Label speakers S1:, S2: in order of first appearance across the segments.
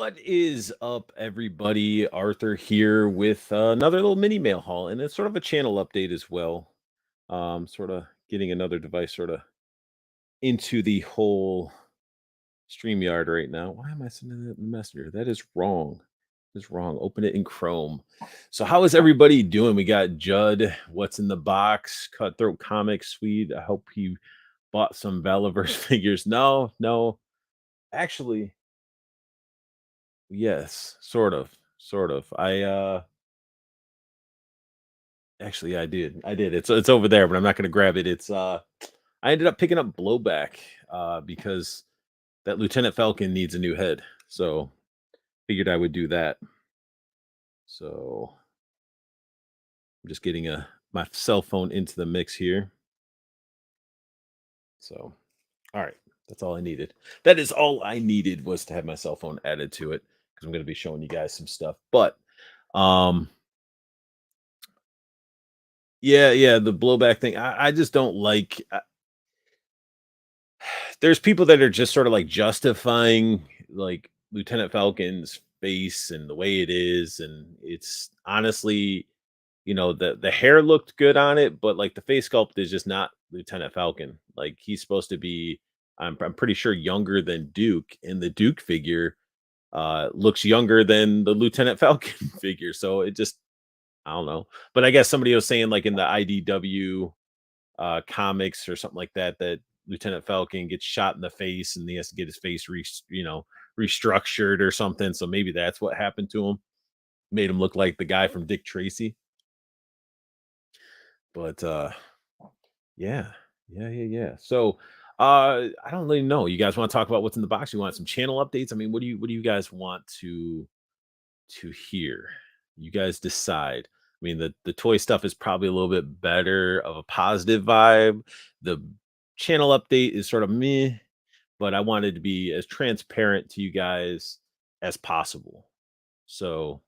S1: What is up, everybody? Arthur here with another little mini mail haul, and it's sort of a channel update as well. Sort of getting another device sort of into the whole StreamYard right now. Why am I sending it in Messenger? That is wrong. That is wrong. Open it in Chrome. So, how is everybody doing? We got Judd. What's in the box? Cutthroat Comics. Sweet. I hope he bought some Valaverse figures. No, no. Actually, yes, sort of. Sort of. Actually, I did. I did. It's over there, but I'm not gonna grab it. I ended up picking up Blowback because that Lieutenant Falcon needs a new head. So figured I would do that. So I'm just getting a my cell phone into the mix here. So all right, that's all I needed. That is all I needed was to have my cell phone added to it because I'm gonna be showing you guys some stuff. But um yeah, the blowback thing. I just don't like there's people that are just sort of like justifying like Lieutenant Falcon's face and the way it is, and it's honestly, the hair looked good on it, but like the face sculpt is just not Lieutenant Falcon. Like he's supposed to be, I'm pretty sure younger than Duke, and the Duke figure looks younger than the Lieutenant Falcon figure. So it just, I don't know. But I guess somebody was saying like in the IDW comics or something like that that Lieutenant Falcon gets shot in the face and he has to get his face restructured or something. So maybe that's what happened to him. Made him look like the guy from Dick Tracy. But yeah. Yeah. So I don't really know. You guys want to talk about what's in the box? You want some channel updates? I mean, what do you guys want to hear? You guys decide. I mean, the toy stuff is probably a little bit better of a positive vibe. The channel update is sort of meh, but I wanted to be as transparent to you guys as possible. So,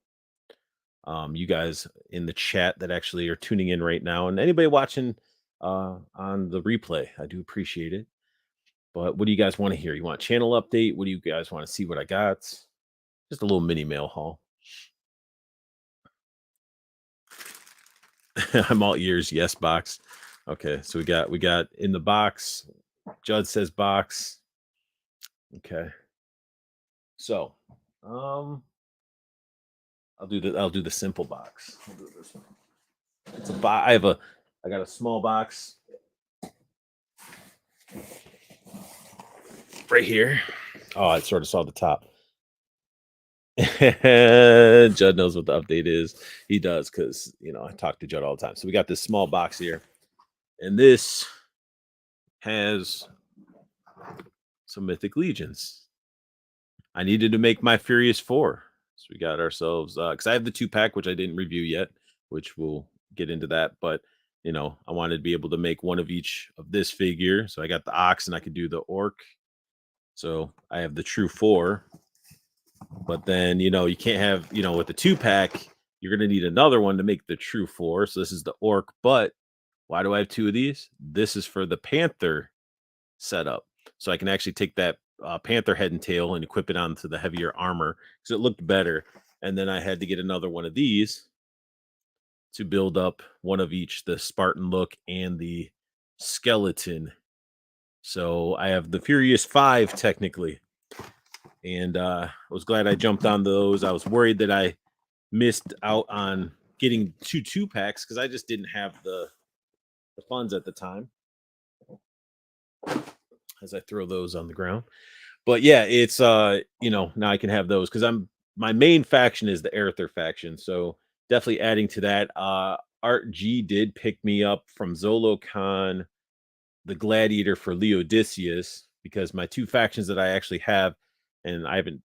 S1: you guys in the chat that actually are tuning in right now, and anybody watching on the replay, I do appreciate it. But what do you guys want to hear? You want channel update? What do you guys want to see? What I got? Just a little mini mail haul. I'm all ears. Yes, box. Okay, so we got in the box. Judd says box. Okay. So, um, I'll do the simple box. I'll do this one. It's a box. I got a small box right here. Oh, I sort of saw the top. Judd knows what the update is. He does because I talk to Judd all the time. So we got this small box here, and this has some mythic legions. I needed to make my Furious Four. So we got ourselves because I have the 2-pack, which I didn't review yet, which we'll get into that. But I wanted to be able to make one of each of this figure. So I got the ox and I could do the orc. So I have the true four. But then you can't have, with the 2-pack, you're gonna need another one to make the true four. So this is the orc, but why do I have two of these? This is for the panther setup. So I can actually take that panther head and tail and equip it onto the heavier armor because it looked better. And then I had to get another one of these to build up one of each, the Spartan look and the skeleton. So I have the Furious Five technically. And I was glad I jumped on those. I was worried that I missed out on getting two packs because I just didn't have the funds at the time as I throw those on the ground. But yeah, it's now I can have those because my main faction is the Aerther faction. So definitely adding to that. Art G did pick me up from Zolocon, the Gladiator for Leodicius, because my two factions that I actually have, and I haven't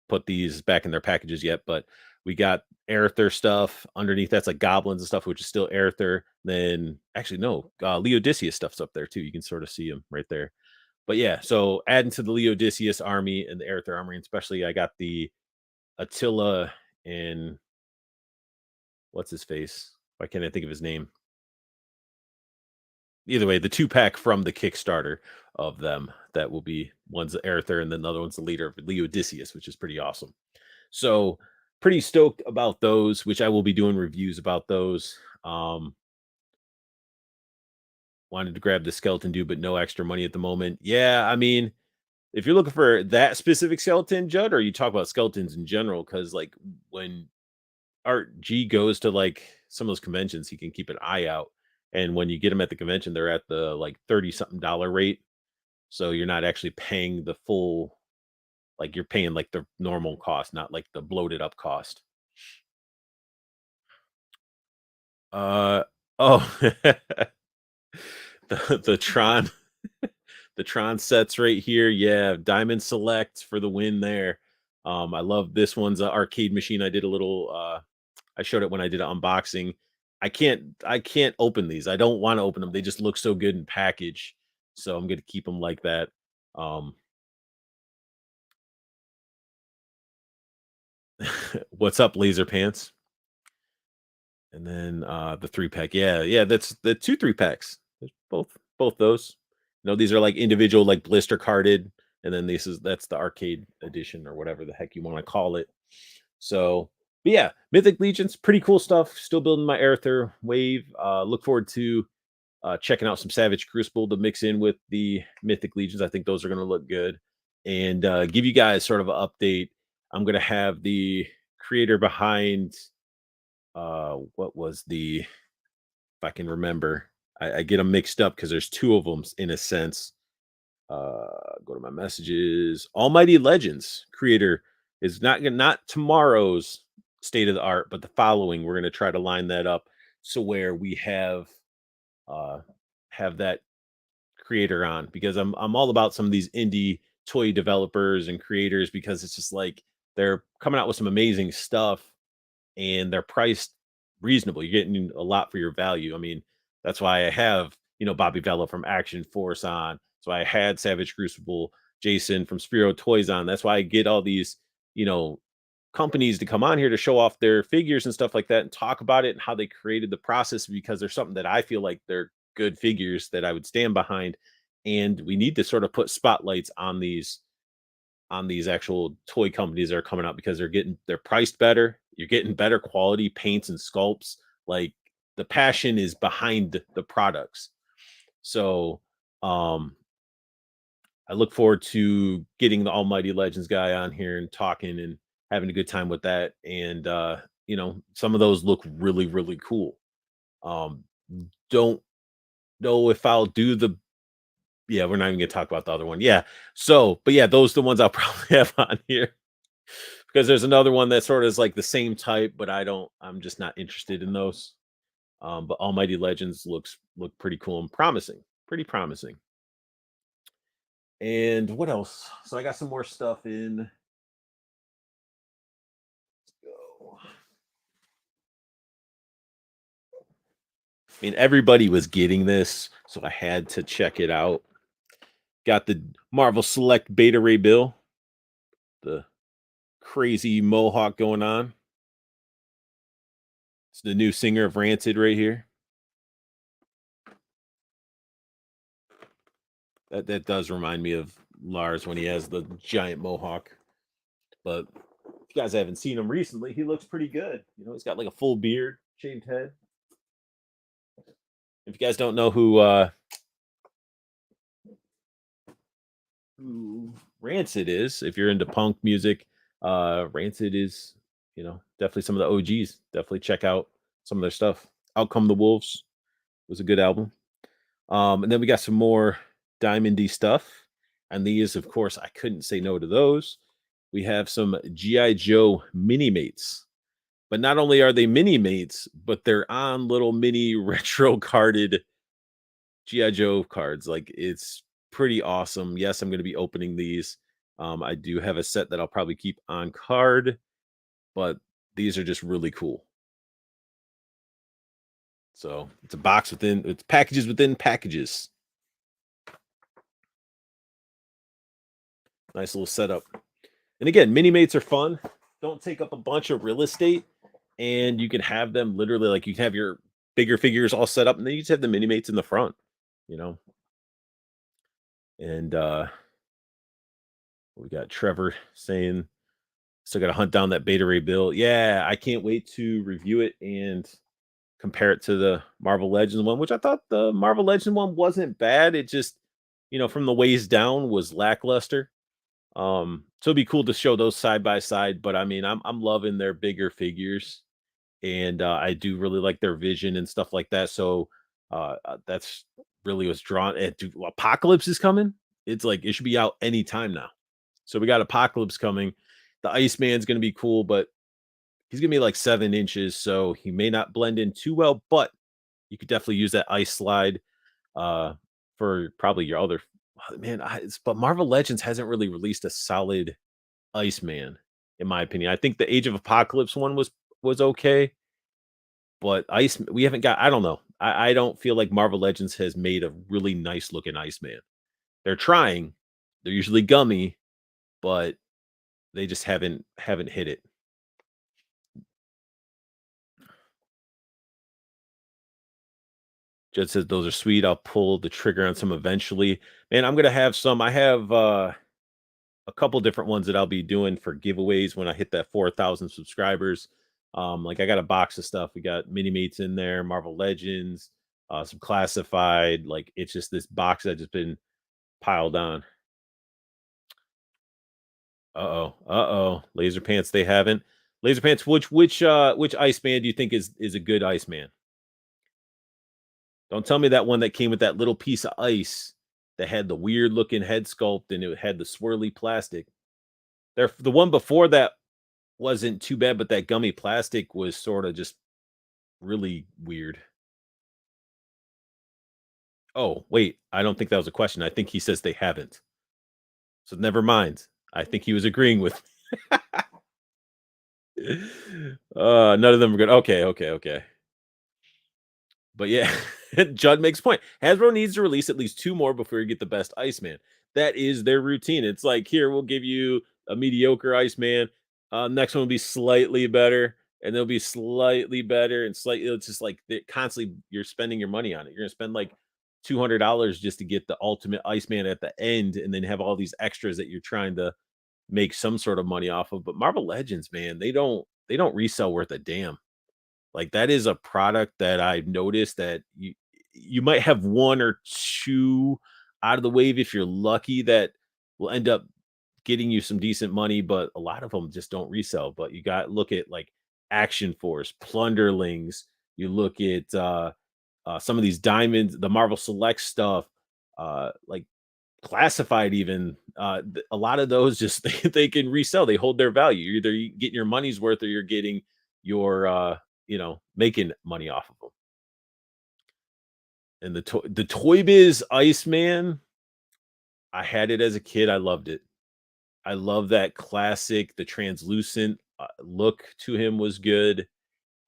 S1: put these back in their packages yet, but we got Aerther stuff underneath. That's like goblins and stuff, which is still Aerther. Then actually, no, Leodicius stuff's up there too. You can sort of see them right there. But yeah, so adding to the Leodicius army and the Aerther army, and especially I got the Attila and what's his face? Why can't I think of his name? either way, the 2-pack from the Kickstarter of them that will be one's Aerther and then the other one's the leader of Leo Odysseus, which is pretty awesome. So pretty stoked about those, which I will be doing reviews about those. Wanted to grab the skeleton dude, but no extra money at the moment. Yeah, I mean, if you're looking for that specific skeleton, Judd, or you talk about skeletons in general, because like when Art G goes to like some of those conventions, he can keep an eye out. And when you get them at the convention, they're at the like 30 something dollar rate. So you're not actually paying the full, like you're paying like the normal cost, not like the bloated up cost. Uh oh, the Tron, the Tron sets right here. Yeah, Diamond Select for the win there. I love this one's a arcade machine. I did a little I showed it when I did an unboxing. I can't open these. I don't want to open them. They just look so good in package. So I'm gonna keep them like that. Um what's up, laser pants? And then the 3-pack. Yeah, yeah, that's the 2 3-packs. There's both those. No, these are like individual, like blister carded, and then that's the arcade edition or whatever the heck you want to call it. So, but yeah, Mythic Legions, pretty cool stuff. Still building my Aerther wave. Look forward to checking out some Savage Crucible to mix in with the Mythic Legions. I think those are going to look good. And give you guys sort of an update. I'm going to have the creator behind what was the, if I can remember, I get them mixed up because there's two of them in a sense. Go to my messages. Almighty Legends creator is not tomorrow's state of the art, but the following. We're gonna try to line that up so where we uh have that creator on because I'm all about some of these indie toy developers and creators because it's just like they're coming out with some amazing stuff and they're priced reasonable. You're getting a lot for your value. I mean, that's why I have, Bobby Vella from Action Force on. So I had Savage Crucible, Jason from Spiro Toys on. That's why I get all these, you know, companies to come on here to show off their figures and stuff like that and talk about it and how they created the process because there's something that I feel like they're good figures that I would stand behind. And we need to sort of put spotlights on these actual toy companies that are coming out because they're priced better. You're getting better quality paints and sculpts. Like the passion is behind the products. So I look forward to getting the Almighty Legends guy on here and talking and having a good time with that. And some of those look really, really cool. Um don't know if I'll do the yeah, we're not even gonna talk about the other one. Yeah. So, but yeah, those are the ones I'll probably have on here. Because there's another one that sort of is like the same type, but I'm just not interested in those. But Almighty Legends look pretty cool and promising. Pretty promising. And what else? So I got some more stuff in. Go. I mean, everybody was getting this, so I had to check it out. Got the Marvel Select Beta Ray Bill, the crazy mohawk going on. It's the new singer of Rancid right here. That does remind me of Lars when he has the giant mohawk. But if you guys haven't seen him recently, he looks pretty good. He's got like a full beard, shaved head. If you guys don't know who Rancid is, if you're into punk music, Rancid is, definitely some of the OGs. Definitely check out some of their stuff. Out Come the Wolves was a good album. And then we got some more diamondy stuff. And these, of course, I couldn't say no to those. We have some G.I. Joe mini mates. But not only are they mini mates, but they're on little mini retro carded G.I. Joe cards. Like it's pretty awesome. Yes, I'm going to be opening these. I do have a set that I'll probably keep on card, but these are just really cool. So it's a box it's packages within packages. Nice little setup. And again, mini mates are fun. Don't take up a bunch of real estate, and you can have them literally like you can have your bigger figures all set up, and then you just have the mini mates in the front. you know. And we got Trevor saying still got to hunt down that Beta Ray bill. Yeah, I can't wait to review it and compare it to the Marvel Legends one, which I thought the Marvel Legend one wasn't bad. It just, from the waist down was lackluster. So it'd be cool to show those side by side. But I mean, I'm loving their bigger figures, and I do really like their vision and stuff like that. So that's really what's drawn. And Apocalypse is coming. It's like it should be out anytime now. So we got Apocalypse coming. The Iceman's gonna be cool, but he's gonna be like 7 inches, so he may not blend in too well. But you could definitely use that ice slide uh, for probably your other man. But Marvel Legends hasn't really released a solid Iceman, in my opinion. I think the Age of Apocalypse one was okay, but Ice we haven't got. I don't know. I don't feel like Marvel Legends has made a really nice looking Iceman. They're trying. They're usually gummy, but they just haven't hit it. Jed says those are sweet. I'll pull the trigger on some eventually. Man, I'm gonna have some. I have a couple different ones that I'll be doing for giveaways when I hit that 4,000 subscribers. Like I got a box of stuff. We got mini mates in there, Marvel Legends, some classified. Like it's just this box that just been piled on. Laser pants. They haven't. Laser pants. Which Iceman do you think is a good Iceman? Don't tell me that one that came with that little piece of ice that had the weird looking head sculpt and it had the swirly plastic. The one before that wasn't too bad, but that gummy plastic was sort of just really weird. Oh, wait, I don't think that was a question. I think he says they haven't. So never mind. I think he was agreeing with none of them are good. Okay, okay, okay. But yeah, Judd makes a point. Hasbro needs to release at least 2 more before you get the best Iceman. That is their routine. It's like, here, we'll give you a mediocre Iceman. Next one will be slightly better, and they'll be slightly better and slightly. It's just like constantly you're spending your money on it. You're gonna spend like $200 just to get the ultimate Iceman at the end, and then have all these extras that you're trying to make some sort of money off of. But Marvel Legends, man, they don't resell worth a damn. Like, that is a product that I've noticed that you might have 1 or 2 out of the wave if you're lucky that will end up getting you some decent money, but a lot of them just don't resell. But you got look at, like, Action Force, Plunderlings, you look at, some of these diamonds, the Marvel Select stuff, like, Classified even, a lot of those just they can resell, they hold their value. You're either getting your money's worth or you're getting your, making money off of them. And the Toy Biz Iceman, I had it as a kid, I loved it. I love that classic, the translucent, look to him was good,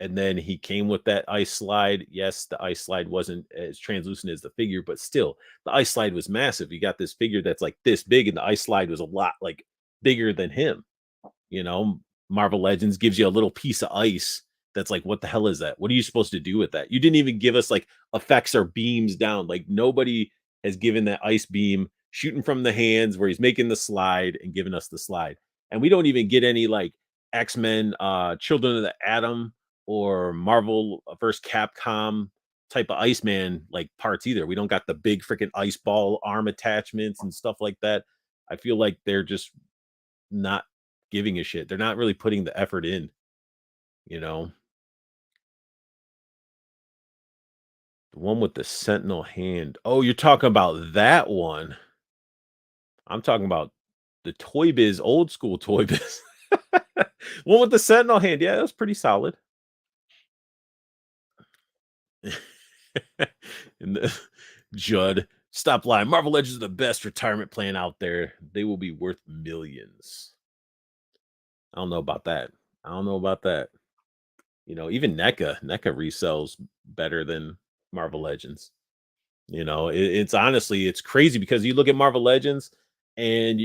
S1: and then he came with that ice slide. Yes, the ice slide wasn't as translucent as the figure, but still, the ice slide was massive. You got this figure that's, like, this big, and the ice slide was a lot, like, bigger than him. You know, Marvel Legends gives you a little piece of ice that's like, what the hell is that? What are you supposed to do with that? You didn't even give us like effects or beams down. Like nobody has given that ice beam shooting from the hands where he's making the slide and giving us the slide. And we don't even get any like X-Men, Children of the Atom or Marvel versus Capcom type of Iceman like parts either. We don't got the big freaking ice ball arm attachments and stuff like that. I feel like they're just not giving a shit. They're not really putting the effort in, you know? The one with the sentinel hand. Oh, you're talking about that one. I'm talking about the Toy Biz, old school Toy Biz. One with the sentinel hand. Yeah, that was pretty solid. And the Judd, stop lying. Marvel Legends is the best retirement plan out there. They will be worth millions. I don't know about that. I don't know about that. Even NECA resells better than Marvel Legends. It's honestly it's crazy because you look at Marvel Legends and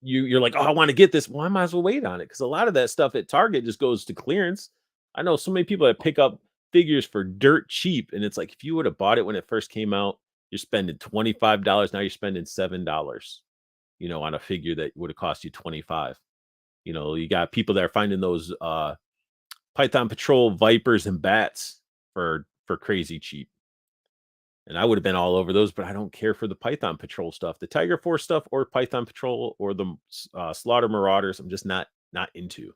S1: you're like, oh, I want to get this. Well, I might as well wait on it because a lot of that stuff at Target just goes to clearance. I know so many people that pick up figures for dirt cheap, and it's like if you would have bought it when it first came out, you're spending $25. Now you're spending $7, on a figure that would have cost you 25. You got people that are finding those Python Patrol Vipers and Bats for crazy cheap. And I would have been all over those, but I don't care for the Python Patrol stuff. The Tiger Force stuff or Python Patrol or the Slaughter Marauders, I'm just not into.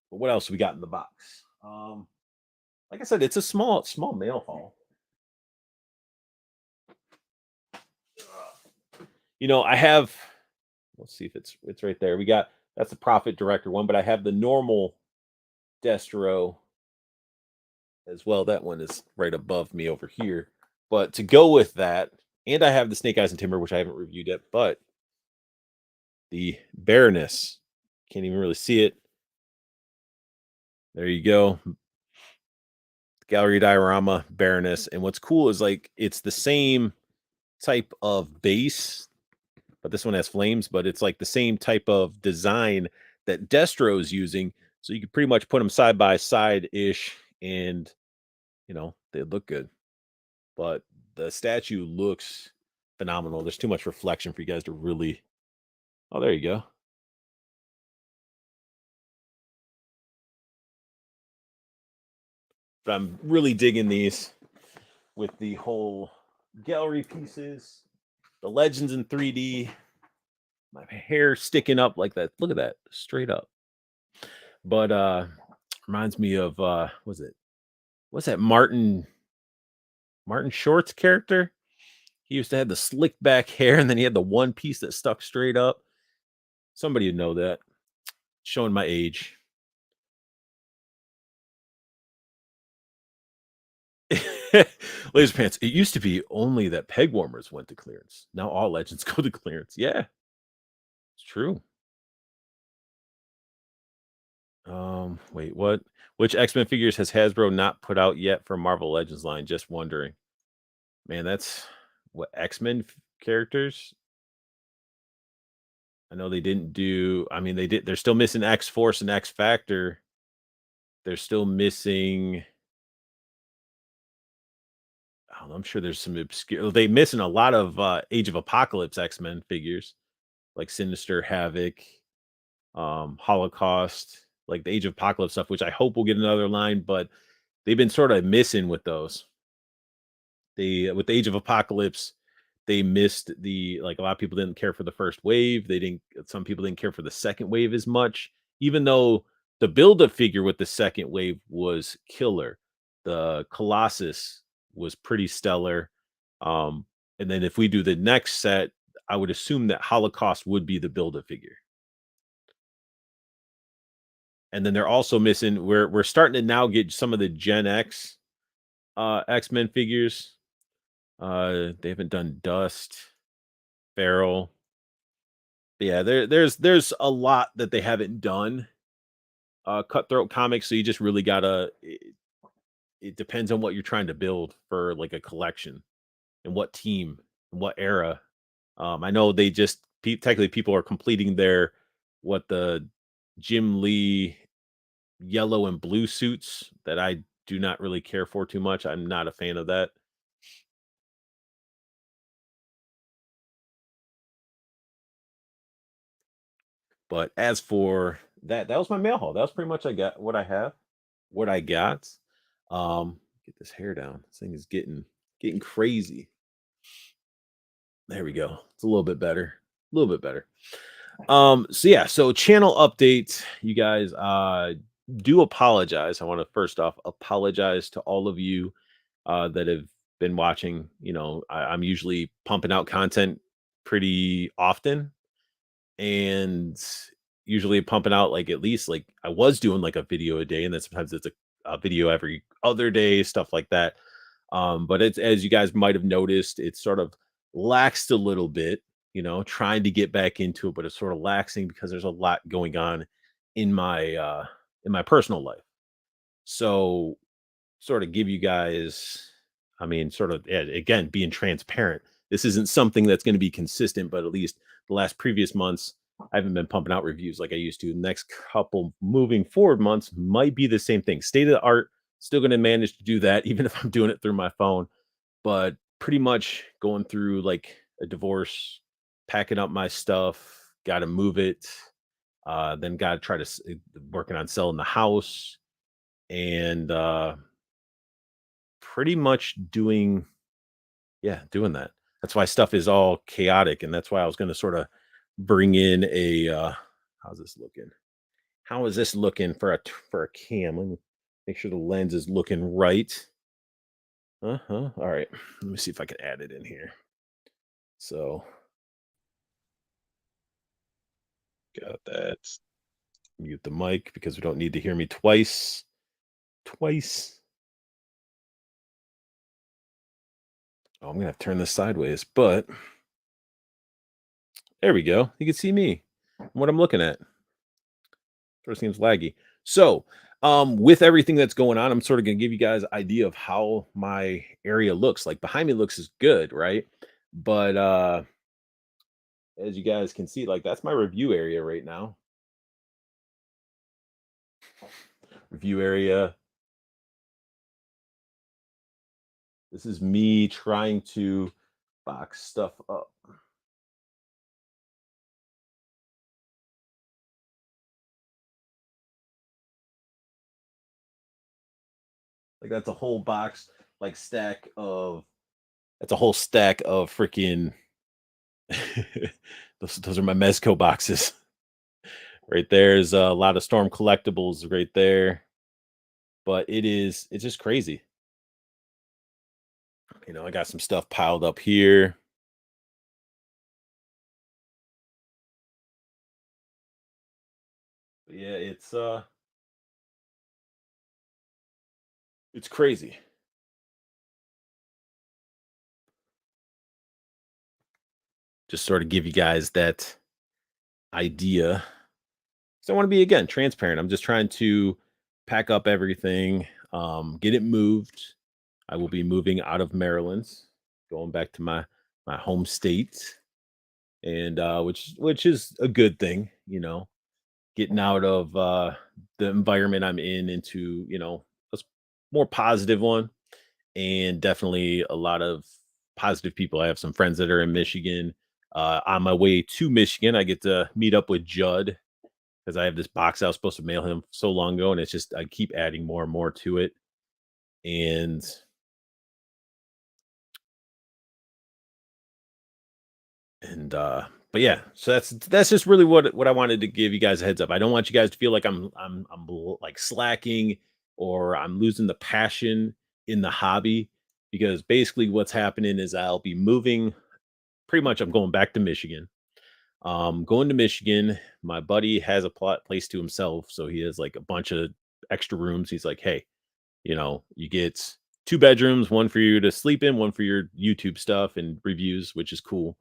S1: But what else we got in the box? Like I said, it's a small mail haul. I have. Let's see if it's right there. That's the Profit Director one, but I have the normal Destro as well. That one is right above me over here. But to go with that, and I have the Snake Eyes and Timber, which I haven't reviewed yet, but the Baroness. Can't even really see it. There you go. Gallery diorama Baroness. And what's cool is like it's the same type of base, but this one has flames, but it's like the same type of design that Destro is using. So you can pretty much put them side by side ish, and they look good. But the statue looks phenomenal. There's too much reflection for you guys to really. Oh, there you go. But I'm really digging these with the whole gallery pieces, the legends in 3D, my hair sticking up like that. Look at that, straight up. But reminds me of what's that Martin Short's character? He used to have the slick back hair and then he had the one piece that stuck straight up. Somebody would know that. Showing my age. Laser pants. It used to be only that peg warmers went to clearance. Now all legends go to clearance. Yeah, it's true. Wait, what? Which X-Men figures has Hasbro not put out yet for Marvel Legends line? Just wondering. Man, that's what X-Men characters. I know they didn't do. I mean, they did. They're still missing X Force and X Factor. They're still missing. Oh, I'm sure there's some obscure. They missing a lot of Age of Apocalypse X-Men figures, like Sinister, Havoc, Holocaust, like the Age of Apocalypse stuff, which I hope will get another line, but they've been sort of missing with those. With the Age of Apocalypse, they missed a lot of people didn't care for the first wave. Some people didn't care for the second wave as much, even though the build-up figure with the second wave was killer. The Colossus was pretty stellar. And then if we do the next set, I would assume that Holocaust would be the build-up figure. And then they're also missing. We're starting to now get some of the Gen X X-Men figures. They haven't done Dust, Feral. Yeah, there's a lot that they haven't done. Cutthroat Comics, so you just really gotta. It depends on what you're trying to build for like a collection, and what team, and what era. I know they just technically people are completing the Jim Lee yellow and blue suits that I do not really care for too much. I'm not a fan of that. But as for that was my mail haul. That was pretty much I got what I have, what I got. Get this hair down. This thing is getting crazy. There we go. It's a little bit better. A little bit better. So yeah, so channel update, you guys. Do apologize. I want to first off apologize to all of you that have been watching. I'm usually pumping out content pretty often, and usually pumping out like at least like I was doing like a video a day, and then sometimes it's a video every other day, stuff like that. But it's, as you guys might have noticed, it's sort of laxed a little bit, trying to get back into it, but it's sort of laxing because there's a lot going on in my personal life. So sort of give you guys, I mean, sort of again being transparent. This isn't something that's going to be consistent, but at least the last previous months, I haven't been pumping out reviews like I used to. The next couple moving forward months might be the same thing. State of the art, still going to manage to do that, even if I'm doing it through my phone. but pretty much going through like a divorce, packing up my stuff, got to move it, then got to try to working on selling the house, and pretty much doing, yeah, doing that. That's why stuff is all chaotic, and that's why I was going to sort of bring in a how's this looking? How is this looking for for a cam? Let me make sure the lens is looking right. Uh-huh. All right. Let me see if I can add it in here. So got that. Mute the mic because we don't need to hear me twice. Twice. Oh, I'm gonna have to turn this sideways, but there we go. You can see me. What I'm looking at. Sort of seems laggy. So, with everything that's going on, I'm sort of gonna give you guys an idea of how my area looks. Like behind me looks is good, right? But as you guys can see, like that's my review area right now. Review area. This is me trying to box stuff up. Like that's a whole box, like stack of that's a whole stack of freaking those are my Mezco boxes. Right there's a lot of storm collectibles right there. But it's just crazy. I got some stuff piled up here. But yeah, it's crazy. Just sort of give you guys that idea. So I want to be again transparent. I'm just trying to pack up everything, get it moved. I will be moving out of Maryland, going back to my home state, and which is a good thing, getting out of the environment I'm in into a more positive one, and definitely a lot of positive people. I have some friends that are in Michigan. On my way to Michigan, I get to meet up with Judd because I have this box I was supposed to mail him so long ago, and it's just I keep adding more and more to it. And but yeah, so that's just really what I wanted to give you guys a heads up. I don't want you guys to feel like like slacking or I'm losing the passion in the hobby, because basically what's happening is I'll be moving. Pretty much I'm going back to Michigan. Going to Michigan, my buddy has a plot place to himself, so he has like a bunch of extra rooms. He's like, "Hey, you get two bedrooms, one for you to sleep in, one for your YouTube stuff and reviews," which is cool.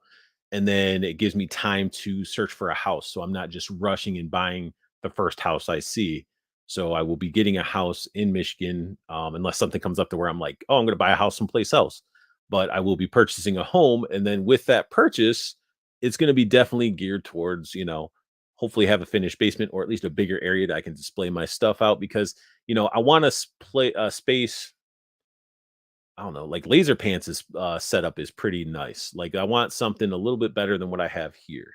S1: And then it gives me time to search for a house, so I'm not just rushing and buying the first house I see. So I will be getting a house in Michigan, unless something comes up to where I'm like, oh, I'm going to buy a house someplace else. But I will be purchasing a home, and then with that purchase, it's going to be definitely geared towards, hopefully have a finished basement or at least a bigger area that I can display my stuff out, because I want to play a space. I don't know, like Laser Pants' setup is pretty nice. Like I want something a little bit better than what I have here.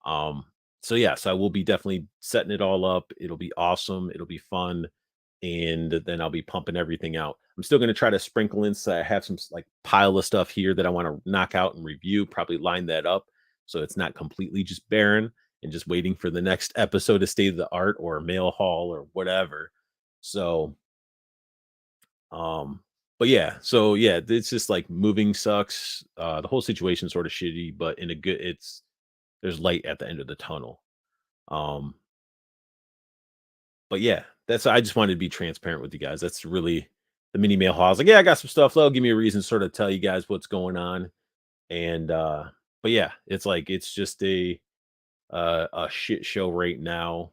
S1: Um, so yeah, so I will be definitely setting it all up. It'll be awesome. It'll be fun, and then I'll be pumping everything out. I'm still going to try to sprinkle in. So I have some like pile of stuff here that I want to knock out and review. Probably line that up so it's not completely just barren and just waiting for the next episode of State of the Art or Mail Haul or whatever. So um, but yeah, so yeah, it's just like moving sucks. The whole situation's sort of shitty, but in a good there's light at the end of the tunnel. Um, but yeah, that's I just wanted to be transparent with you guys. That's really the mini mail haul. I was like, yeah, I got some stuff. That'll give me a reason to sort of tell you guys what's going on. And but yeah, it's like it's just a shit show right now.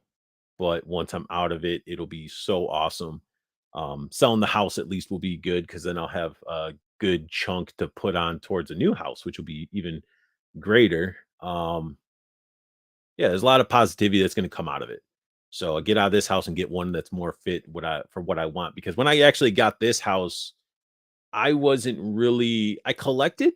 S1: But once I'm out of it, it'll be so awesome. Selling the house at least will be good because then I'll have a good chunk to put on towards a new house, which will be even greater. Yeah, there's a lot of positivity that's going to come out of it. So I get out of this house and get one that's more fit what I for what I want. Because when I actually got this house, I wasn't really I collected,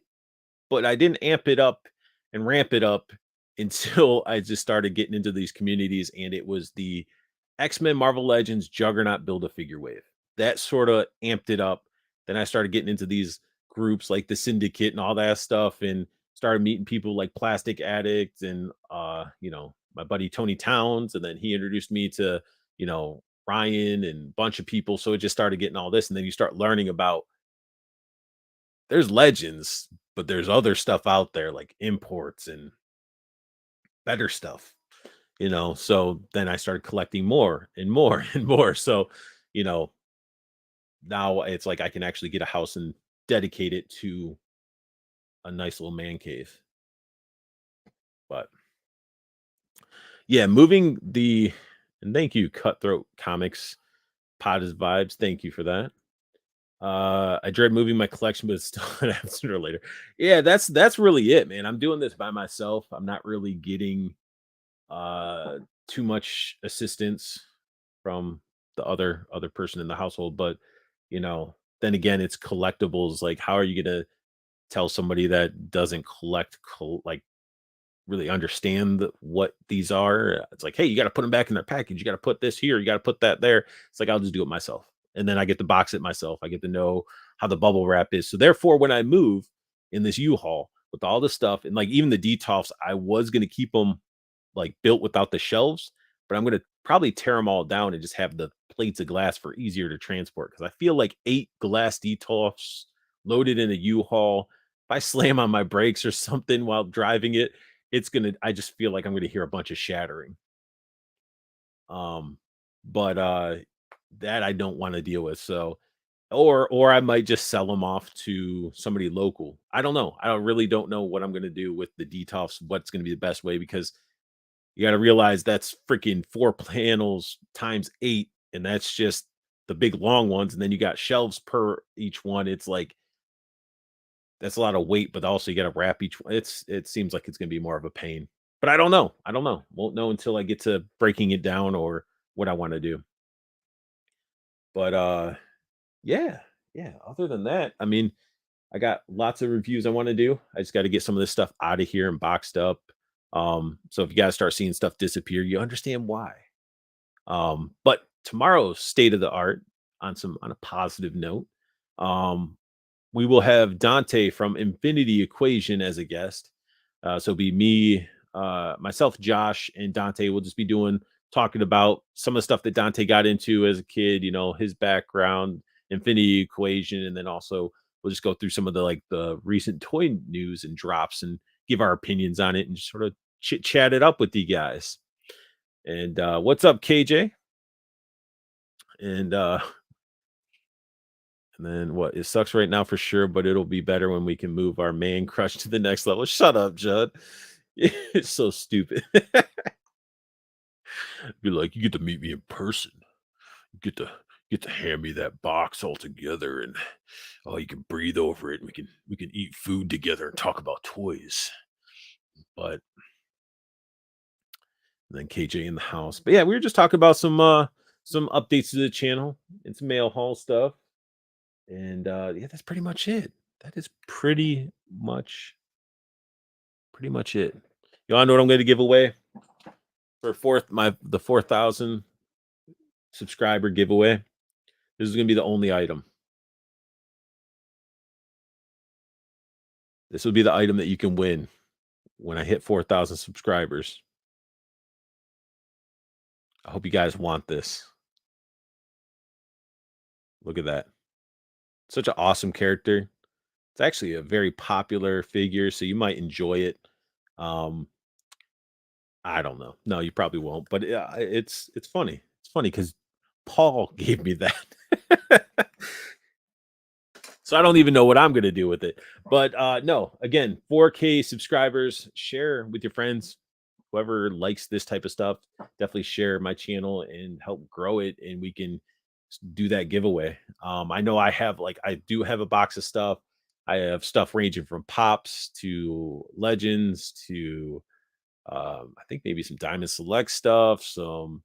S1: but I didn't amp it up and ramp it up until I just started getting into these communities, and it was the X-Men Marvel Legends Juggernaut Build-A-Figure wave. That sorta amped it up. Then I started getting into these groups like the Syndicate and all that stuff, and started meeting people like Plastic Addict and, my buddy Tony Towns, and then he introduced me to, Ryan and a bunch of people, so it just started getting all this, and then you start learning about there's legends, but there's other stuff out there like imports and better stuff, So then I started collecting more and more and more. So, you know, now it's like I can actually get a house and dedicate it to a nice little man cave. But yeah, moving the and thank you, Cutthroat Comics, Potted Vibes. Thank you for that. I dread moving my collection, but it's still gonna happen sooner or later. Yeah, that's really it, man. I'm doing this by myself. I'm not really getting uh too much assistance from the other person in the household. But then again, it's collectibles. Like, how are you gonna tell somebody that doesn't like really understand what these are? It's like, hey, you got to put them back in their package. You got to put this here. You got to put that there. It's like, I'll just do it myself, and then I get to box it myself. I get to know how the bubble wrap is. So therefore, when I move in this U-Haul with all the stuff and like even the detofs, I was gonna keep them like built without the shelves, but I'm gonna probably tear them all down and just have the plates of glass for easier to transport. Because I feel like 8 glass detofs loaded in a U-Haul, if I slam on my brakes or something while driving it, I just feel like I'm gonna hear a bunch of shattering. Um, but that I don't want to deal with. So or I might just sell them off to somebody local. I don't know. I don't know what I'm gonna do with the detofs, what's gonna be the best way because you gotta realize that's freaking 4 panels times 8, and that's just the big long ones, and then you got shelves per each one. It's like that's a lot of weight, but also you gotta wrap each one. It seems like it's gonna be more of a pain. But I don't know. I don't know. Won't know until I get to breaking it down or what I wanna do. But, yeah, yeah, other than that, I mean, I got lots of reviews I wanna do. I just gotta get some of this stuff out of here and boxed up. So if you guys start seeing stuff disappear, you understand why. But tomorrow's state of the art on a positive note. Um, we will have Dante from Infinity Equation as a guest. So it'll be me, myself, Josh, and Dante. We'll just be talking about some of the stuff that Dante got into as a kid, his background, Infinity Equation, and then also we'll just go through some of the recent toy news and drops and give our opinions on it and just sort of chit chat it up with you guys. And what's up, KJ? And and then what? It sucks right now for sure, but it'll be better when we can move our man crush to the next level. Shut up, Judd. It's so stupid. Be like, you get to meet me in person. You get to hand me that box all together, and oh, you can breathe over it. And we can eat food together and talk about toys. But then KJ in the house. But yeah, we were just talking about some updates to the channel and some mail haul stuff. And yeah, that's pretty much it. That is pretty much it. You wanna know what I'm gonna give away for the 4,000 subscriber giveaway? This is gonna be the only item. This will be the item that you can win when I hit 4,000 subscribers. I hope you guys want this. Look at that. Such an awesome character. It's actually a very popular figure, so you might enjoy it. Um, I don't know. No, you probably won't, but yeah, it's funny. It's funny because Paul gave me that. So I don't even know what I'm gonna do with it. But no, again, 4K subscribers, share with your friends. Whoever likes this type of stuff, definitely share my channel and help grow it, and we can do that giveaway. I know I do have a box of stuff. I have stuff ranging from pops to legends to I think maybe some Diamond Select stuff, some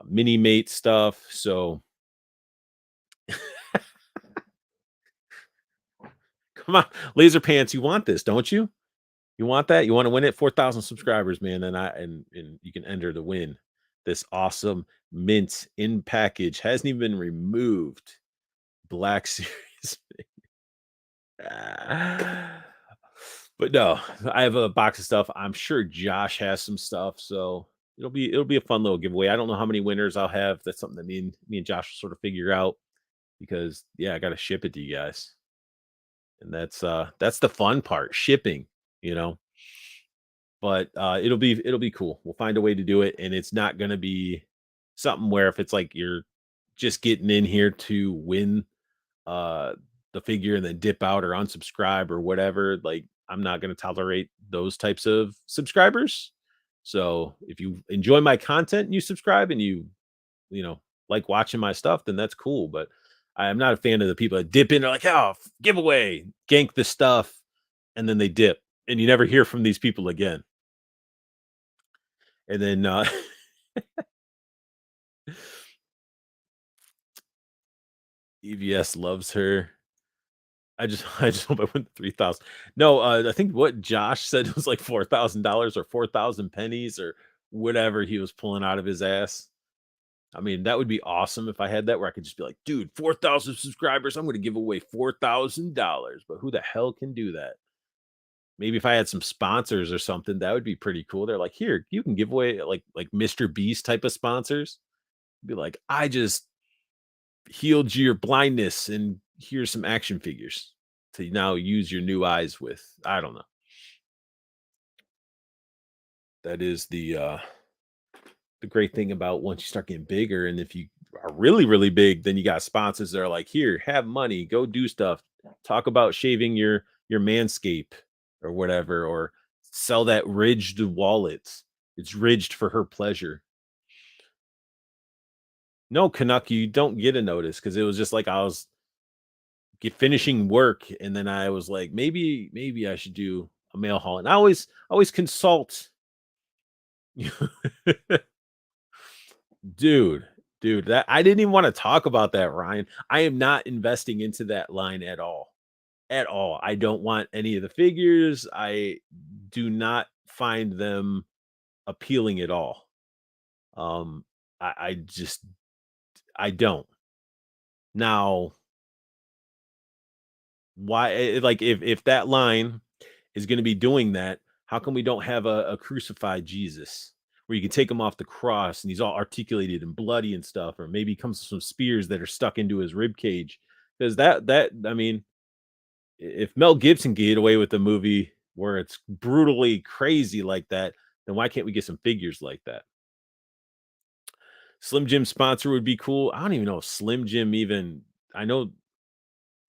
S1: mini mate stuff. So Come on, Laser Pants, you want this, don't you? You want that? You wanna win it? 4,000 subscribers, man, and you can enter to win this awesome mint in package, hasn't even been removed Black Series. But no, I have a box of stuff. I'm sure Josh has some stuff, so it'll be a fun little giveaway. I don't know how many winners I'll have. That's something that me and Josh will sort of figure out because yeah, I gotta ship it to you guys. And that's the fun part, shipping, you know. But it'll be cool. We'll find a way to do it, and it's not gonna be something where if it's like you're just getting in here to win uh the figure and then dip out or unsubscribe or whatever, like I'm not going to tolerate those types of subscribers. So if you enjoy my content and you subscribe and you like watching my stuff, then that's cool. But I am not a fan of the people that dip in. They're like, oh, giveaway, gank the stuff, and then they dip, and you never hear from these people again. And then EVS loves her. I just hope I win 3,000. No, I think what Josh said was like $4,000 or 4,000 pennies or whatever he was pulling out of his ass. I mean, that would be awesome if I had that where I could just be like, dude, 4,000 subscribers, I'm going to give away $4,000. But who the hell can do that? Maybe if I had some sponsors or something, that would be pretty cool. They're like, here, you can give away like Mr. Beast type of sponsors. Be like, I just healed your blindness and here's some action figures to now use your new eyes with. I don't know. That is the great thing about once you start getting bigger, and if you are really, really big, then you got sponsors that are like, here, have money, go do stuff. Talk about shaving your manscape or whatever, or sell that ridged wallet. It's ridged for her pleasure. No, Canuck, you don't get a notice because it was just like I was finishing work, and then I was like, maybe I should do a mail haul. And I always consult. dude, dude, that I didn't even want to talk about that, Ryan. I am not investing into that line at all. At all. I don't want any of the figures. I do not find them appealing at all. Um, I just I don't. Now, why like if that line is going to be doing that, how come we don't have a crucified Jesus where you can take him off the cross and he's all articulated and bloody and stuff, or maybe he comes with some spears that are stuck into his rib cage? Because that I mean, if Mel Gibson can get away with a movie where it's brutally crazy like that, then why can't we get some figures like that? Slim Jim sponsor would be cool. I don't even know if Slim Jim even. I know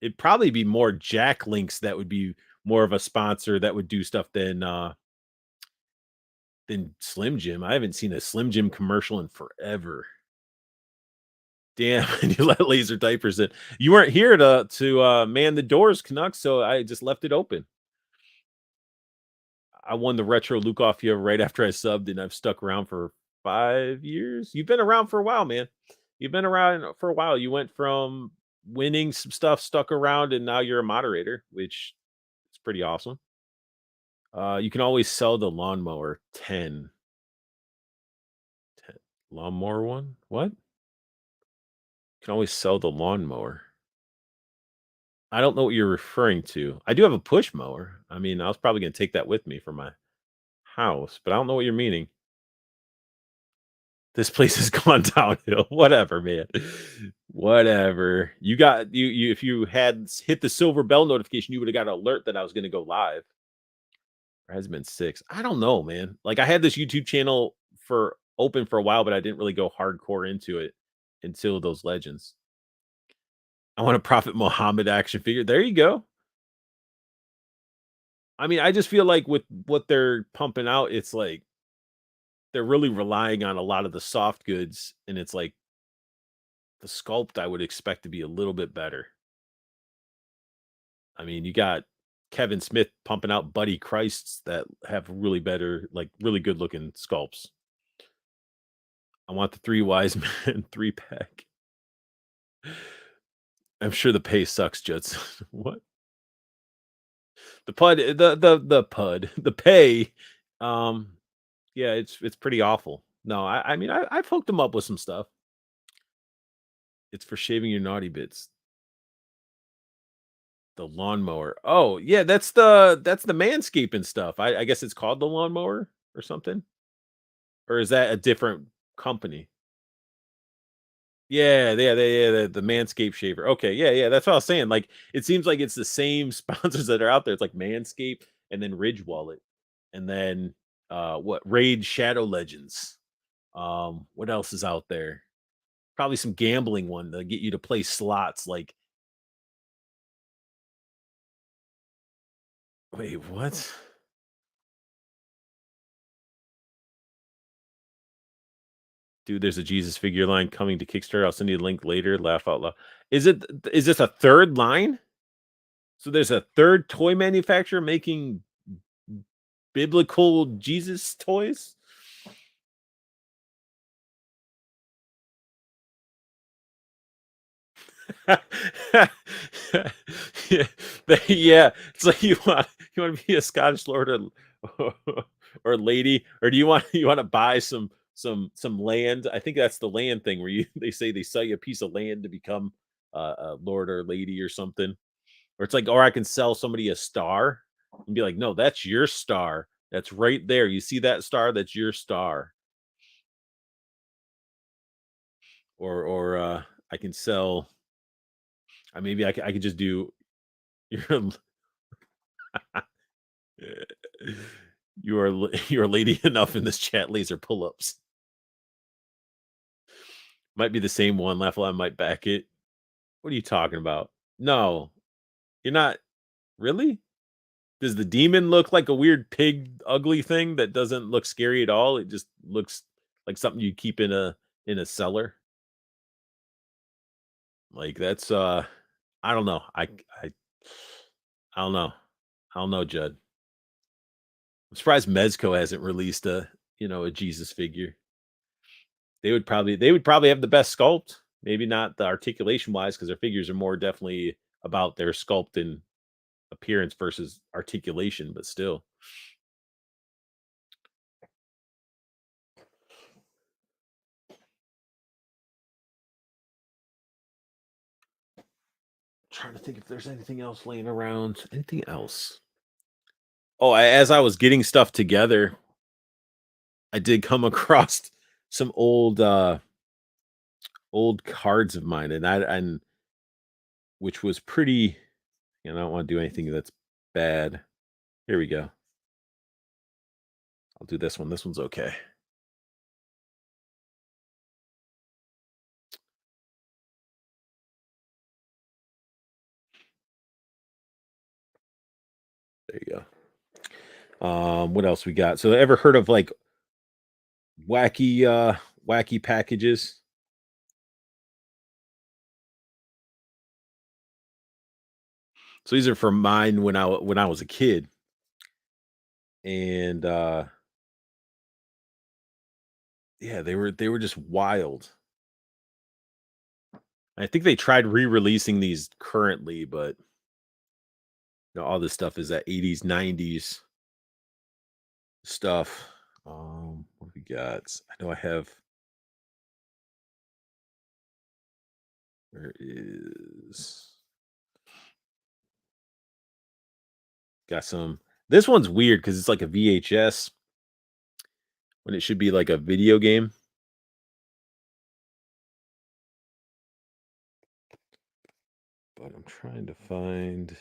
S1: it'd probably be more Jack Links that would be more of a sponsor that would do stuff than Slim Jim. I haven't seen a Slim Jim commercial in forever. Damn, and you let laser diapers in. You weren't here to man the doors, Canucks, so I just left it open. I won the retro Luke off you right after I subbed, and I've stuck around for 5 years. You've been around for a while, man. You've been around for a while. You went from winning some stuff, stuck around, and now you're a moderator, which is pretty awesome. You can always sell the lawnmower 10 lawnmower one. What? You can always sell the lawnmower. I don't know what you're referring to. I do have a push mower. I mean, I was probably going to take that with me for my house, but I don't know what you're meaning. This place has gone downhill. Whatever, man. Whatever. You got you if you had hit the silver bell notification, you would have got an alert that I was going to go live. Or has it been 6? I don't know, man. Like I had this YouTube channel for open for a while, but I didn't really go hardcore into it until those legends. I want a Prophet Muhammad action figure. There you go. I mean, I just feel like with what they're pumping out, it's like they're really relying on a lot of the soft goods, and it's like the sculpt I would expect to be a little bit better. I mean, you got Kevin Smith pumping out Buddy Christs that have really better, like really good looking sculpts. I want the three wise men 3 pack. I'm sure the pay sucks, Judson. What? the pay, um, yeah, it's pretty awful. No, I mean, I've hooked them up with some stuff. It's for shaving your naughty bits. The lawnmower. Oh, yeah, that's the manscaping stuff. I guess it's called the lawnmower or something? Or is that a different company? Yeah, the Manscaped shaver. Okay, yeah, that's what I was saying. Like, it seems like it's the same sponsors that are out there. It's like Manscaped and then Ridge Wallet, and then what Raid Shadow Legends. What else is out there? Probably some gambling one to get you to play slots. Like, wait, what? Dude, there's a Jesus figure line coming to Kickstarter. I'll send you a link later. Laugh out loud. Is this a third line? So there's a third toy manufacturer making biblical Jesus toys? Yeah, yeah. It's like you want to be a Scottish lord or lady, or do you want to buy some land? I think that's the land thing where you they say they sell you a piece of land to become a lord or lady or something. Or it's like, or I can sell somebody a star and be like, no, that's your star. That's right there. You see that star? That's your star. Or I can sell. Maybe I could just do. You're you are you are lady enough in this chat. Laser pull ups might be the same one. Laugh a lot might back it. What are you talking about? No, you're not really. Does the demon look like a weird pig, ugly thing that doesn't look scary at all? It just looks like something you keep in a cellar. Like that's I don't know. I don't know. I don't know, Judd. I'm surprised Mezco hasn't released a Jesus figure. They would probably have the best sculpt. Maybe not the articulation wise, because their figures are more definitely about their sculpt and appearance versus articulation, but still. Trying to think if there's anything else laying around. Anything else? Oh, as I was getting stuff together, I did come across some old cards of mine, and which was pretty. I don't want to do anything that's bad. Here we go. I'll do this one. This one's okay. There you go. What else we got? So ever heard of like wacky packages? So these are from mine when I was a kid, and yeah, they were just wild. I think they tried re-releasing these currently, but all this stuff is that 80s, 90s stuff. What we got? I know I have. Where is got some? This one's weird because it's like a VHS when it should be like a video game. But I'm trying to find.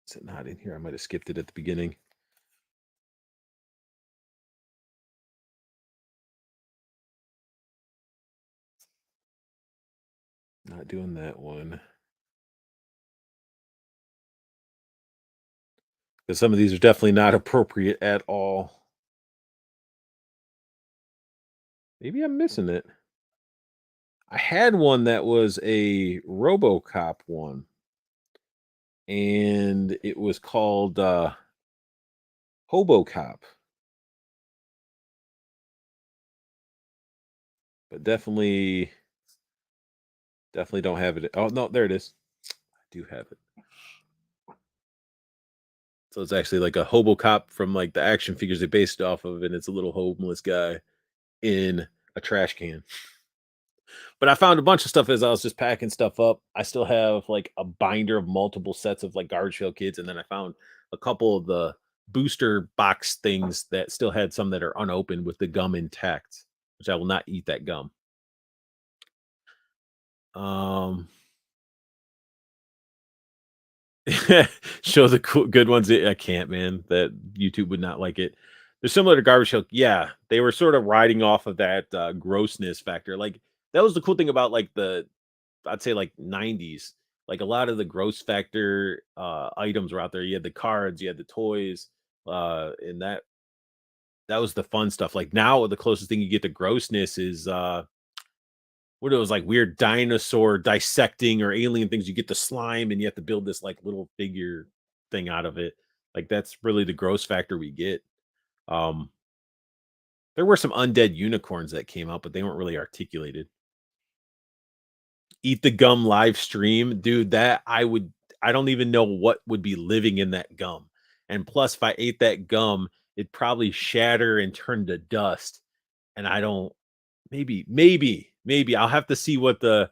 S1: Is it not in here? I might have skipped it at the beginning. Not doing that one. Because some of these are definitely not appropriate at all. Maybe I'm missing it. I had one that was a RoboCop one, and it was called HoboCop, but definitely don't have it. Oh no, there it is. I do have it. So it's actually like a hobo cop from like the action figures they based it off of, and it's a little homeless guy in a trash can. But I found a bunch of stuff as I was just packing stuff up. I still have like a binder of multiple sets of like garbage pail kids, and then I found a couple of the booster box things that still had some that are unopened with the gum intact, which I will not eat that gum. Um, show the good ones. I can't, man. That YouTube would not like it. They're similar to garbage pail. Yeah, they were sort of riding off of that grossness factor. Like that was the cool thing about like the I'd say like 90s. Like a lot of the gross factor items were out there. You had the cards, you had the toys, and that was the fun stuff. Like now the closest thing you get to grossness is what it was like weird dinosaur dissecting or alien things. You get the slime and you have to build this like little figure thing out of it. Like that's really the gross factor we get. Um there were some undead unicorns that came out, but they weren't really articulated. Eat the gum live stream, dude, that I don't even know what would be living in that gum. And plus, if I ate that gum, it'd probably shatter and turn to dust. And I don't maybe I'll have to see what the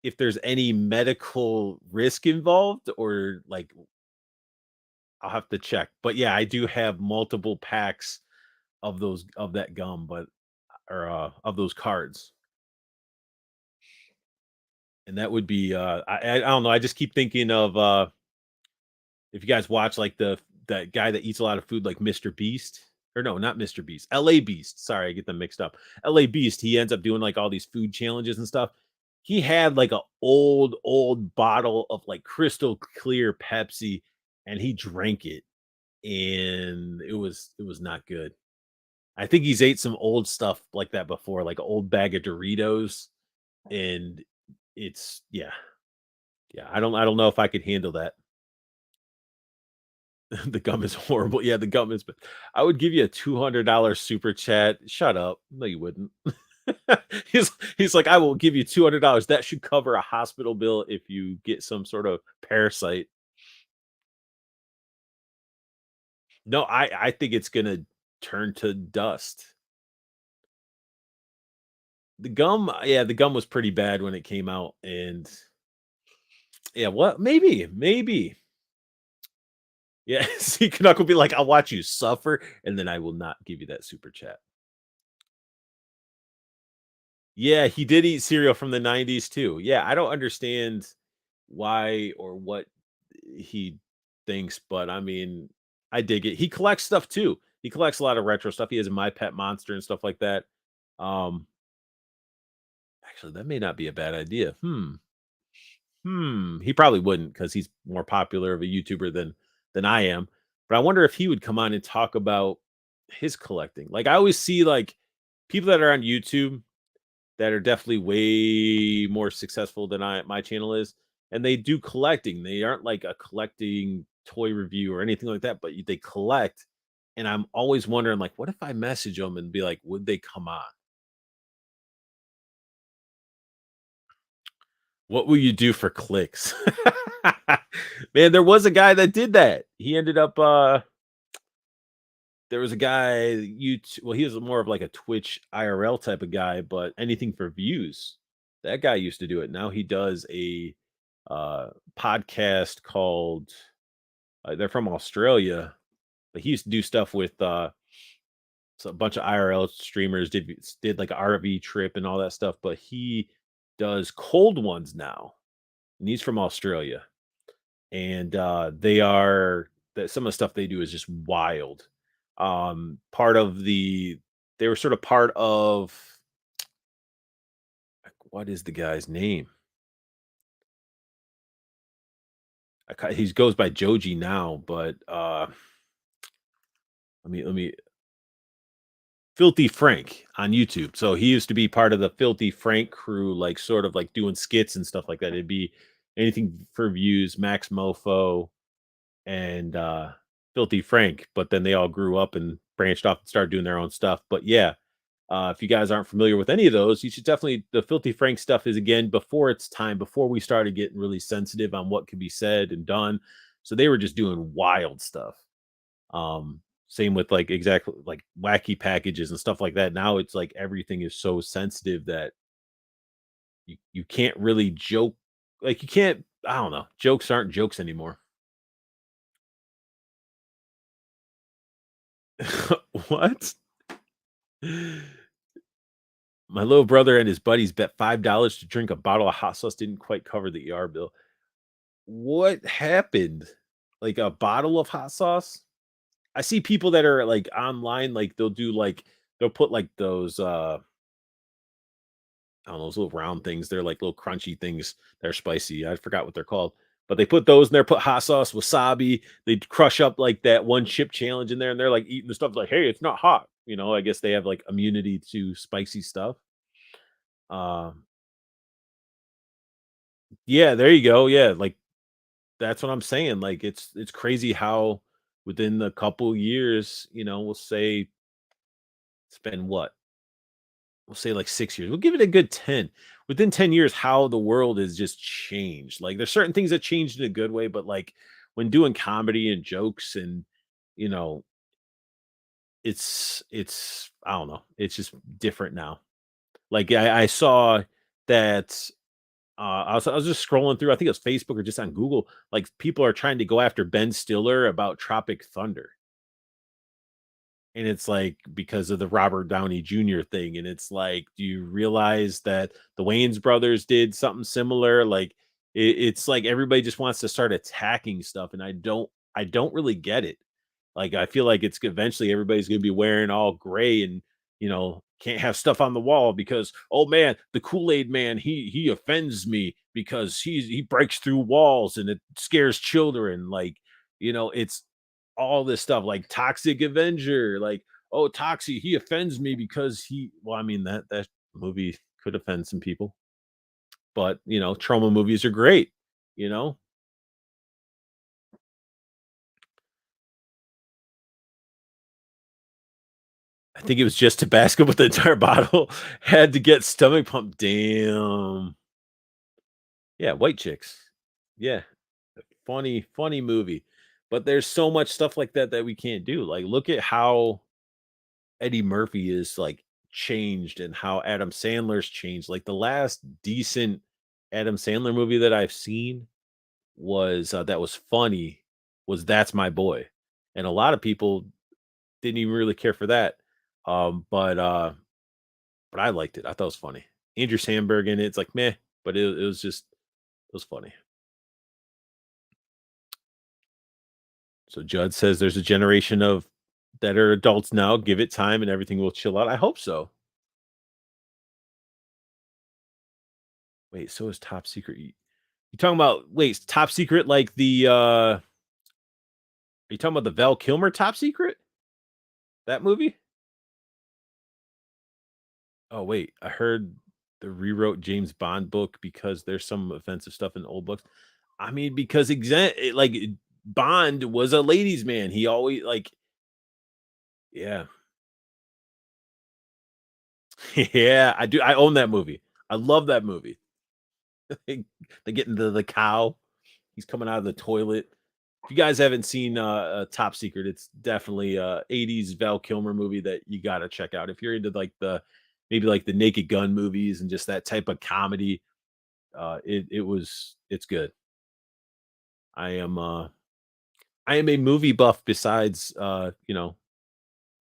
S1: if there's any medical risk involved or like I'll have to check. But yeah, I do have multiple packs of those of that gum, but or of those cards. And that would be I don't know, I just keep thinking of if you guys watch like that guy that eats a lot of food like Mr. Beast, or no, not Mr. Beast, LA Beast. Sorry, I get them mixed up. LA Beast, he ends up doing like all these food challenges and stuff. He had like a old bottle of like crystal clear Pepsi and he drank it and it was not good. I think he's ate some old stuff like that before, like an old bag of Doritos and it's yeah, I don't know if I could handle that. The gum is horrible. Yeah, the gum is but I would give you a $200 super chat. Shut up. No, you wouldn't. He's like, "I will give you $200. That should cover a hospital bill if you get some sort of parasite." No, I think it's gonna turn to dust. Yeah, the gum was pretty bad when it came out, and yeah, what? Maybe. Yeah, see, Canuck will be like, "I'll watch you suffer, and then I will not give you that super chat." Yeah, he did eat cereal from the 90s too. Yeah, I don't understand why or what he thinks, but I mean, I dig it. He collects stuff too. He collects a lot of retro stuff. He has a My Pet Monster and stuff like that. Um, actually, that may not be a bad idea. He probably wouldn't because he's more popular of a YouTuber than I am. But I wonder if he would come on and talk about his collecting. Like I always see like people that are on YouTube that are definitely way more successful than my channel is, and they do collecting. They aren't like a collecting toy review or anything like that, but they collect. And I'm always wondering, like, what if I message them and be like, would they come on? What will you do for clicks? Man, there was a guy that did that. He ended up there was a guy you well, he was more of like a Twitch IRL type of guy, but anything for views. That guy used to do it. Now he does a podcast called they're from Australia, but he used to do stuff with so a bunch of IRL streamers did like an RV trip and all that stuff, but he does cold ones now. And he's from Australia. And they are that some of the stuff they do is just wild. Part of they were sort of part of like, what is the guy's name? He goes by Joji now, but let me Filthy Frank on YouTube. So he used to be part of the Filthy Frank crew, like sort of like doing skits and stuff like that. It'd be anything for views, Max Mofo and Filthy Frank. But then they all grew up and branched off and started doing their own stuff. But yeah, if you guys aren't familiar with any of those, you should definitely the Filthy Frank stuff is again before its time, before we started getting really sensitive on what could be said and done. So they were just doing wild stuff. Same with like exactly like wacky packages and stuff like that. Now it's like everything is so sensitive that you can't really joke. Like you can't. I don't know. Jokes aren't jokes anymore. What? My little brother and his buddies bet $5 to drink a bottle of hot sauce didn't quite cover the ER bill. What happened? Like a bottle of hot sauce? I see people that are like online, like they'll do like they'll put like those I don't know, those little round things. They're like little crunchy things. They're spicy. I forgot what they're called. But they put those in there, put hot sauce, wasabi. They crush up like that one chip challenge in there, and they're like eating the stuff like, hey, it's not hot. I guess they have like immunity to spicy stuff. Um, yeah, there you go. Yeah, like that's what I'm saying. Like it's crazy how within a couple years, we'll say it's been what? We'll say like 6 years. We'll give it a good 10. Within 10 years, how the world has just changed. Like there's certain things that changed in a good way, but like when doing comedy and jokes and you know, it's I don't know, it's just different now. Like I saw that I was just scrolling through, I think it was Facebook or just on Google, like people are trying to go after Ben Stiller about Tropic Thunder. And it's like because of the Robert Downey Jr. thing, and it's like, do you realize that the Wayans brothers did something similar? Like it's like everybody just wants to start attacking stuff, and I don't really get it. Like I feel like it's eventually everybody's gonna be wearing all gray and can't have stuff on the wall because oh man, the Kool-Aid man, he offends me because he breaks through walls and it scares children. Like, it's all this stuff like Toxic Avenger, like, oh, Toxie, he offends me because I mean, that movie could offend some people, but trauma movies are great, you know? I think it was just Tabasco, but the entire bottle had to get stomach pump. Damn. Yeah, White Chicks. Yeah, funny, funny movie. But there's so much stuff like that that we can't do. Like, look at how Eddie Murphy is like changed and how Adam Sandler's changed. Like the last decent Adam Sandler movie that I've seen was that was funny was That's My Boy. And a lot of people didn't even really care for that. But I liked it. I thought it was funny. Andrew Sandberg in it, it's like meh, but it was just it was funny. So Judd says there's a generation of that are adults now. Give it time and everything will chill out. I hope so. Wait, so is Top Secret. You talking about wait, Top Secret like are you talking about the Val Kilmer Top Secret? That movie? Oh wait, I heard the rewrote James Bond book because there's some offensive stuff in the old books. I mean, because Bond was a ladies' man. He always like yeah. Yeah, I do. I own that movie. I love that movie. They get into the cow. He's coming out of the toilet. If you guys haven't seen Top Secret, it's definitely a 80s Val Kilmer movie that you gotta check out. If you're into like the maybe like the Naked Gun movies and just that type of comedy, it's good. I am I am a movie buff besides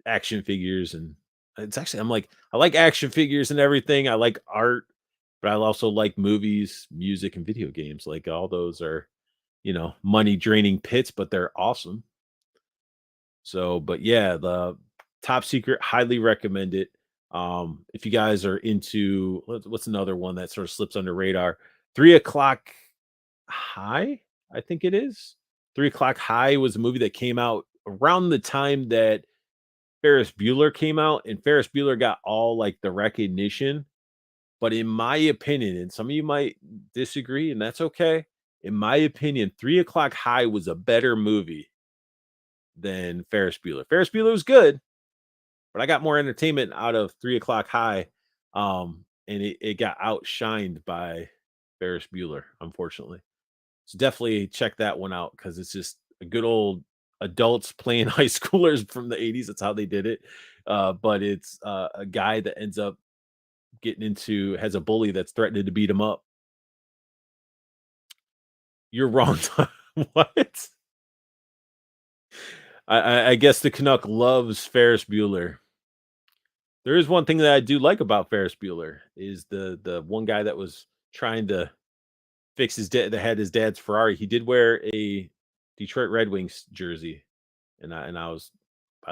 S1: action figures and it's actually I'm like I like action figures and everything. I like art, but I also like movies, music, and video games. Like all those are, money draining pits, but they're awesome. So, but yeah, the Top Secret, highly recommend it. If you guys are into what's another one that sort of slips under radar? 3 o'clock high, I think it is. 3 o'clock high was a movie that came out around the time that Ferris Bueller came out, and Ferris Bueller got all like the recognition. But in my opinion, and some of you might disagree, and that's okay. In my opinion, 3 o'clock high was a better movie than Ferris Bueller. Ferris Bueller was good, but I got more entertainment out of 3 o'clock high. And it got outshined by Ferris Bueller, unfortunately. So definitely check that one out because it's just a good old adults playing high schoolers from the 80s. That's how they did it. But it's a guy that ends up getting into has a bully that's threatening to beat him up. You're wrong. What? I guess the Canuck loves Ferris Bueller. There is one thing that I do like about Ferris Bueller is the one guy that was trying to fix his dad that had his dad's Ferrari. He did wear a Detroit Red Wings jersey, and I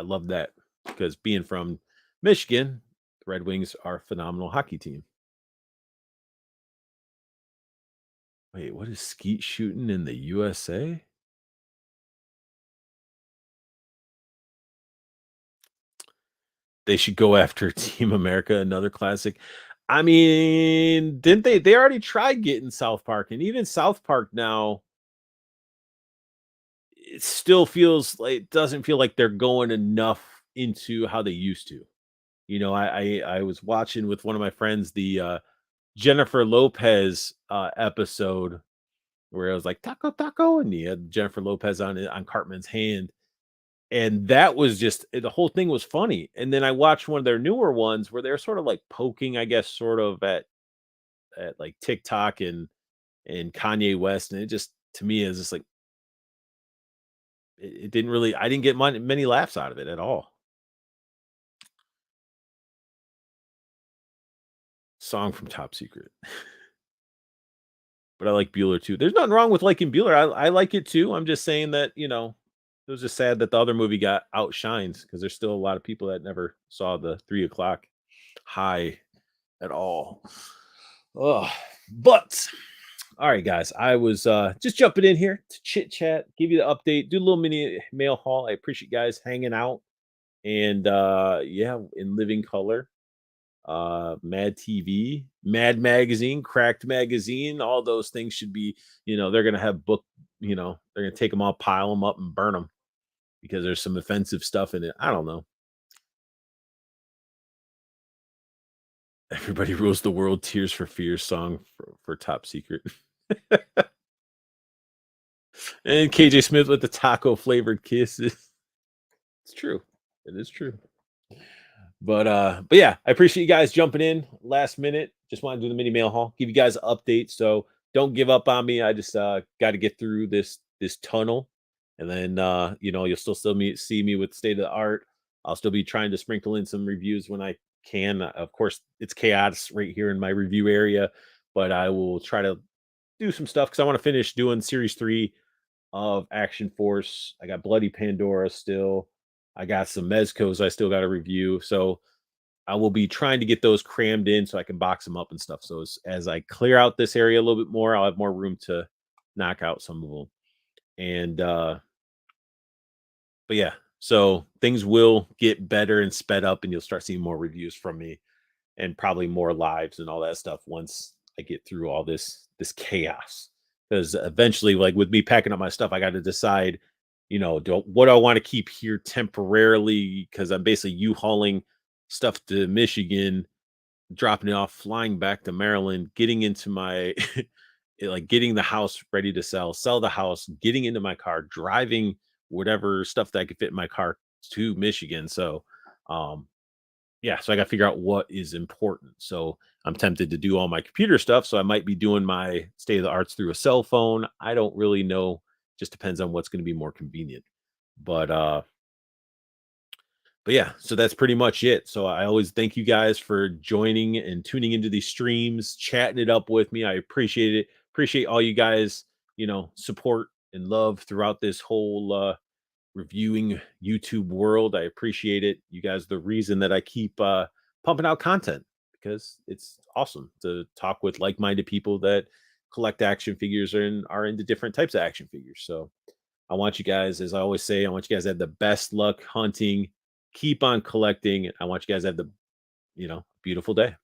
S1: love that because being from Michigan, the Red Wings are a phenomenal hockey team. Wait, what is skeet shooting in the USA? They should go after Team America, another classic. I mean, didn't they already tried getting South Park, and even South Park now, it still feels like it doesn't feel like they're going enough into how they used to. I was watching with one of my friends the Jennifer Lopez episode where it was like taco taco, and he had Jennifer Lopez on it on Cartman's hand, and that was just the whole thing was funny. And then I watched one of their newer ones where they're sort of like poking, I guess, sort of at like TikTok and Kanye West, and it just to me is just like it didn't really I didn't get many laughs out of it at all. Song from Top Secret. But I like Bueller too. There's nothing wrong with liking Bueller. I like it too. I'm just saying that, it was just sad that the other movie got outshined because there's still a lot of people that never saw the 3 o'clock high at all. Oh, but all right, guys. I was just jumping in here to chit chat, give you the update, do a little mini mail haul. I appreciate you guys hanging out and yeah, in living color. Mad TV, Mad Magazine, Cracked Magazine, all those things should be, they're gonna have book, they're gonna take them all, pile them up, and burn them because there's some offensive stuff in it. I don't know. Everybody rules the world. Tears for Fears song for Top Secret, and KJ Smith with the taco flavored kisses. It's true. It is true. But yeah, I appreciate you guys jumping in last minute. Just want to do the mini mail haul, give you guys an update. So don't give up on me. I just got to get through this tunnel, and then you'll still see me with state of the art. I'll still be trying to sprinkle in some reviews when I can. Of course, it's chaos right here in my review area, but I will try to do some stuff because I want to finish doing series 3 of Action Force. I got Bloody Pandora still. I got some Mezcos I still got to review. So I will be trying to get those crammed in so I can box them up and stuff. So as I clear out this area a little bit more, I'll have more room to knock out some of them. And but yeah, so things will get better and sped up, and you'll start seeing more reviews from me and probably more lives and all that stuff once I get through all this chaos. Because eventually, like with me packing up my stuff, I got to decide, what do I want to keep here temporarily? Because I'm basically U-hauling stuff to Michigan, dropping it off, flying back to Maryland, getting into my like getting the house ready to sell the house, getting into my car, driving whatever stuff that I could fit in my car to Michigan. So um yeah, so I got to figure out what is important. So I'm tempted to do all my computer stuff. So I might be doing my state of the arts through a cell phone. I don't really know. Just depends on what's going to be more convenient. But but yeah, so that's pretty much it. So I always thank you guys for joining and tuning into these streams, chatting it up with me. I appreciate it. Appreciate all you guys, support and love throughout this whole reviewing YouTube world. I appreciate it. You guys are the reason that I keep pumping out content because it's awesome to talk with like-minded people that collect action figures and are into different types of action figures. So I want you guys, as I always say, I want you guys to have the best luck hunting. Keep on collecting. I want you guys to have the, beautiful day.